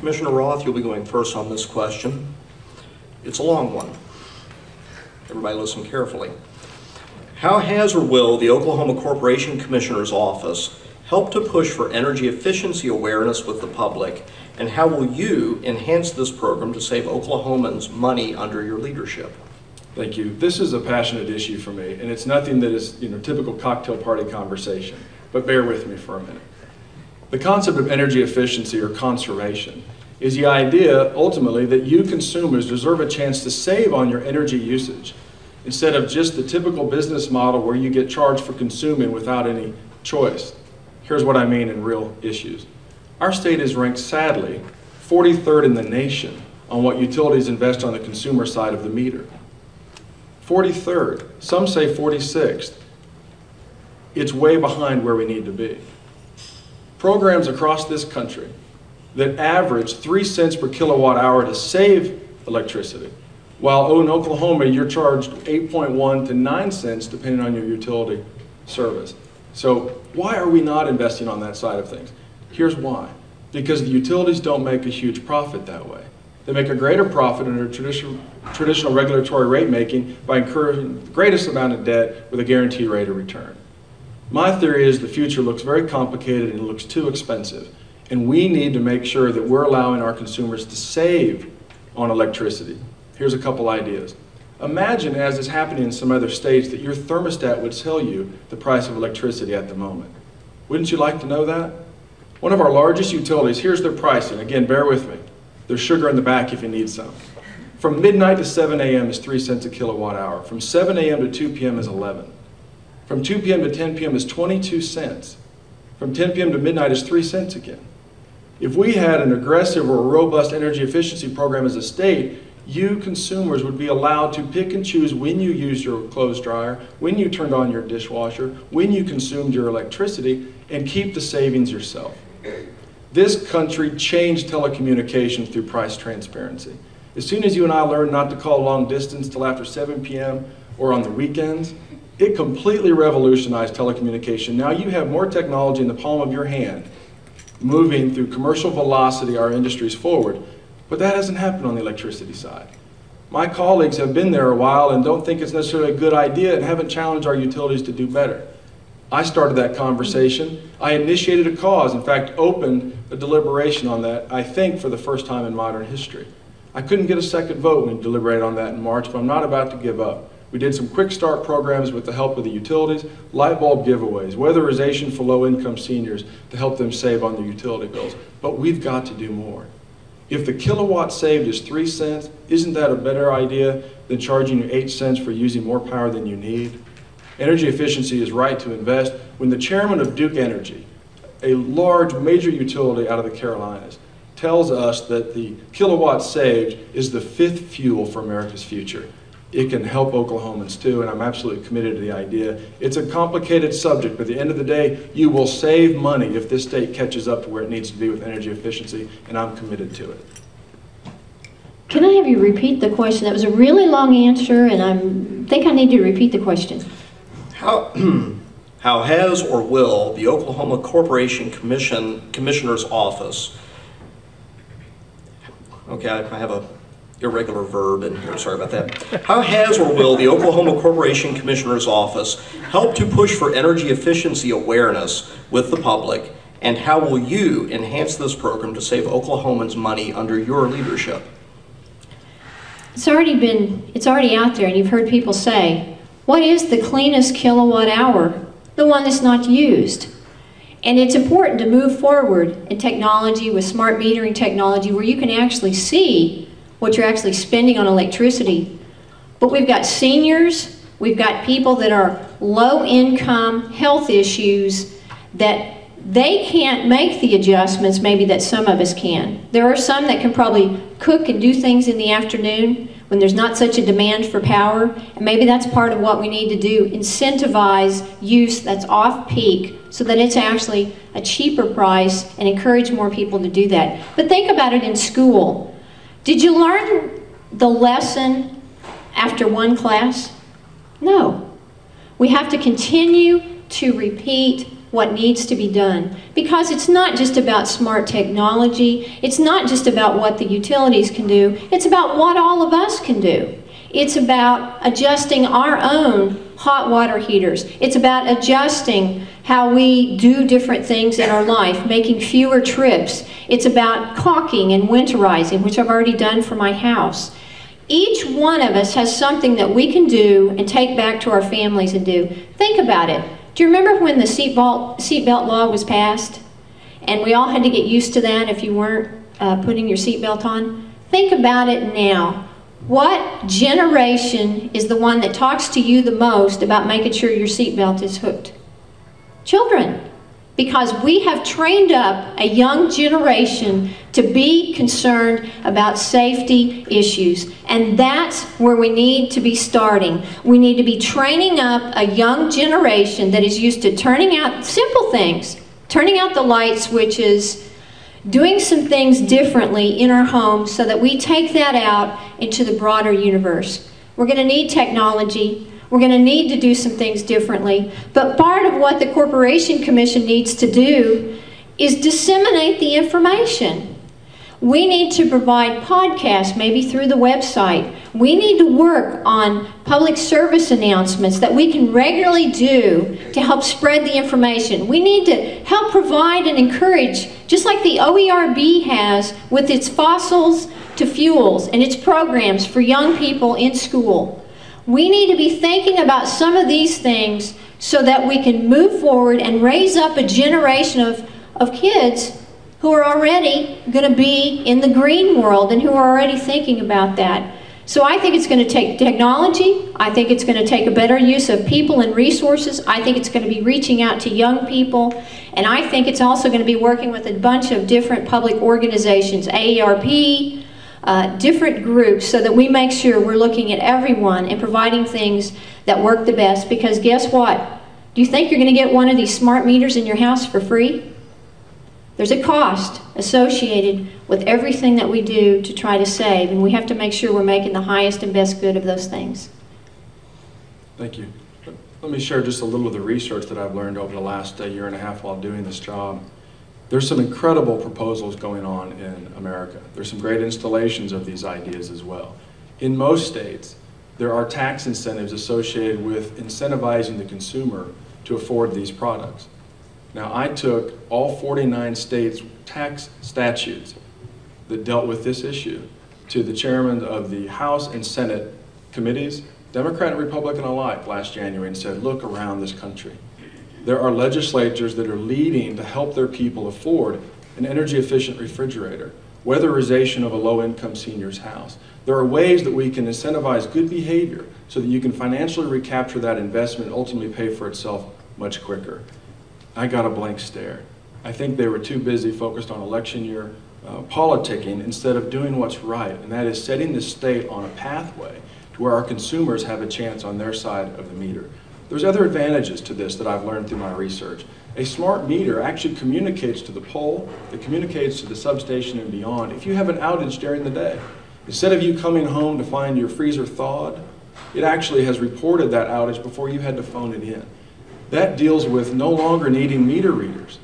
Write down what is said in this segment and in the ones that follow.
Commissioner Roth, you'll be going first on this question. It's a long one. Everybody listen carefully. How has or will the Oklahoma Corporation Commissioner's Office help to push for energy efficiency awareness with the public, and how will you enhance this program to save Oklahomans money under your leadership? Thank you. This is a passionate issue for me, and it's nothing that is, typical cocktail party conversation, but bear with me for a minute. The concept of energy efficiency or conservation is the idea, ultimately, that you consumers deserve a chance to save on your energy usage instead of just the typical business model where you get charged for consuming without any choice. Here's what I mean in real issues. Our state is ranked, sadly, 43rd in the nation on what utilities invest on the consumer side of the meter. 43rd, some say 46th. It's way behind where we need to be. Programs across this country that average 3 cents per kilowatt hour to save electricity, while in Oklahoma you're charged 8.1 to 9 cents depending on your utility service. So why are we not investing on that side of things? Here's why. Because the utilities don't make a huge profit that way. They make a greater profit under traditional regulatory rate making by incurring the greatest amount of debt with a guaranteed rate of return. My theory is the future looks very complicated and looks too expensive, and we need to make sure that we're allowing our consumers to save on electricity. Here's a couple ideas. Imagine, as is happening in some other states, that your thermostat would tell you the price of electricity at the moment. Wouldn't you like to know that? One of our largest utilities, here's their pricing. Again, bear with me. There's sugar in the back if you need some. From midnight to 7 a.m. is 3 cents a kilowatt hour. From 7 a.m. to 2 p.m. is 11. From 2 p.m. to 10 p.m. is 22 cents. From 10 p.m. to midnight is 3 cents again. If we had an aggressive or robust energy efficiency program as a state, you consumers would be allowed to pick and choose when you used your clothes dryer, when you turned on your dishwasher, when you consumed your electricity, and keep the savings yourself. This country changed telecommunications through price transparency. As soon as you and I learned not to call long distance till after 7 p.m. or on the weekends, it completely revolutionized telecommunication. Now you have more technology in the palm of your hand, moving through commercial velocity our industries forward, but that hasn't happened on the electricity side. My colleagues have been there a while and don't think it's necessarily a good idea and haven't challenged our utilities to do better. I started that conversation. I initiated a cause, in fact, opened a deliberation on that, I think, for the first time in modern history. I couldn't get a second vote when we deliberated on that in March, but I'm not about to give up. We did some quick start programs with the help of the utilities, light bulb giveaways, weatherization for low-income seniors to help them save on their utility bills. But we've got to do more. If the kilowatt saved is 3 cents, isn't that a better idea than charging you 8 cents for using more power than you need? Energy efficiency is right to invest. When the chairman of Duke Energy, a large major utility out of the Carolinas, tells us that the kilowatt saved is the 5th fuel for America's future, it can help Oklahomans too, and I'm absolutely committed to the idea. It's a complicated subject, but at the end of the day, you will save money if this state catches up to where it needs to be with energy efficiency, and I'm committed to it. Can I have you repeat the question? That was a really long answer, and I think I need you to repeat the question. How has or will the Oklahoma Corporation Commissioner's Office, okay, I have a irregular verb in here, sorry about that. How has or will the Oklahoma Corporation Commissioner's Office help to push for energy efficiency awareness with the public, and how will you enhance this program to save Oklahomans money under your leadership? It's already out there, and you've heard people say, what is the cleanest kilowatt hour? The one that's not used. And it's important to move forward in technology with smart metering technology where you can actually see what you're actually spending on electricity. But we've got seniors, we've got people that are low income, health issues, that they can't make the adjustments maybe that some of us can. There are some that can probably cook and do things in the afternoon when there's not such a demand for power, and maybe that's part of what we need to do, incentivize use that's off peak so that it's actually a cheaper price and encourage more people to do that. But think about it in school. Did you learn the lesson after one class? No. We have to continue to repeat what needs to be done. Because it's not just about smart technology, it's not just about what the utilities can do, it's about what all of us can do. It's about adjusting our own hot water heaters. It's about adjusting how we do different things in our life, making fewer trips. It's about caulking and winterizing, which I've already done for my house. Each one of us has something that we can do and take back to our families and do. Think about it. Do you remember when the seatbelt law was passed? And we all had to get used to that if you weren't putting your seatbelt on? Think about it now. What generation is the one that talks to you the most about making sure your seatbelt is hooked? Children. Because we have trained up a young generation to be concerned about safety issues. And that's where we need to be starting. We need to be training up a young generation that is used to turning out simple things, turning out the light switches, doing some things differently in our homes so that we take that out into the broader universe. We're going to need technology. We're going to need to do some things differently. But part of what the Corporation Commission needs to do is disseminate the information. We need to provide podcasts, maybe through the website. We need to work on public service announcements that we can regularly do to help spread the information. We need to help provide and encourage, just like the OERB has with its fossils to fuels and its programs for young people in school. We need to be thinking about some of these things so that we can move forward and raise up a generation of kids who are already going to be in the green world and who are already thinking about that. So I think it's going to take technology. I think it's going to take a better use of people and resources. I think it's going to be reaching out to young people. And I think it's also going to be working with a bunch of different public organizations, AARP, different groups, so that we make sure we're looking at everyone and providing things that work the best. Because guess what? Do you think you're going to get one of these smart meters in your house for free? There's a cost associated with everything that we do to try to save, and we have to make sure we're making the highest and best good of those things. Thank you. Let me share just a little of the research that I've learned over the last year and a half while doing this job. There's some incredible proposals going on in America. There's some great installations of these ideas as well. In most states, there are tax incentives associated with incentivizing the consumer to afford these products. Now, I took all 49 states' tax statutes that dealt with this issue to the chairman of the House and Senate committees, Democrat and Republican alike, last January, and said, look around this country. There are legislatures that are leading to help their people afford an energy-efficient refrigerator, weatherization of a low-income senior's house. There are ways that we can incentivize good behavior so that you can financially recapture that investment and ultimately pay for itself much quicker. I got a blank stare. I think they were too busy focused on election year politicking instead of doing what's right, and that is setting the state on a pathway to where our consumers have a chance on their side of the meter. There's other advantages to this that I've learned through my research. A smart meter actually communicates to the pole, it communicates to the substation and beyond. If you have an outage during the day, instead of you coming home to find your freezer thawed, it actually has reported that outage before you had to phone it in. That deals with no longer needing meter readers.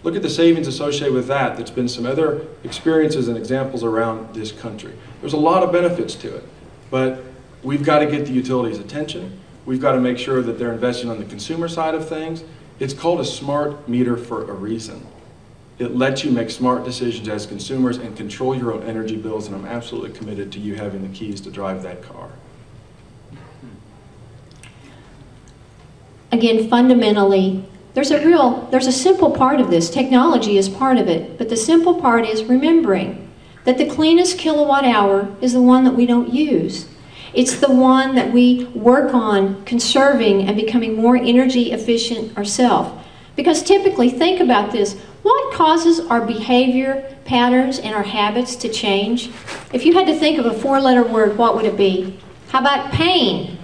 Look at the savings associated with that. There's been some other experiences and examples around this country. There's a lot of benefits to it, but we've got to get the utilities' attention. We've got to make sure that they're investing on the consumer side of things. It's called a smart meter for a reason. It lets you make smart decisions as consumers and control your own energy bills, and I'm absolutely committed to you having the keys to drive that car. Again, fundamentally, there's a simple part of this. Technology is part of it, but the simple part is remembering that the cleanest kilowatt hour is the one that we don't use. It's the one that we work on conserving and becoming more energy efficient ourselves. Because typically, think about this, what causes our behavior patterns and our habits to change? If you had to think of a four-letter word, what would it be? How about pain?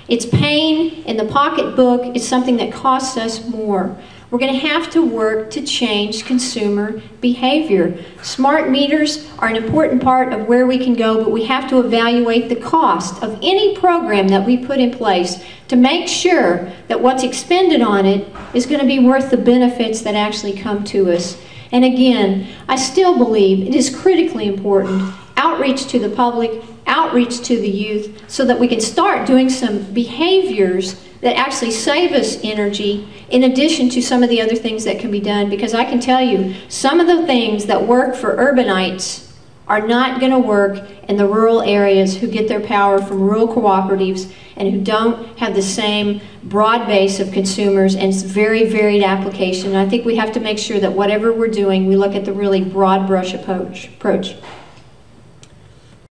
It's pain in the pocketbook. It's something that costs us more. We're going to have to work to change consumer behavior. Smart meters are an important part of where we can go, but we have to evaluate the cost of any program that we put in place to make sure that what's expended on it is going to be worth the benefits that actually come to us. And again, I still believe it is critically important outreach to the public, outreach to the youth, so that we can start doing some behaviors that actually save us energy in addition to some of the other things that can be done. Because I can tell you, some of the things that work for urbanites are not going to work in the rural areas who get their power from rural cooperatives and who don't have the same broad base of consumers, and it's very varied application. And I think we have to make sure that whatever we're doing, we look at the really broad brush approach.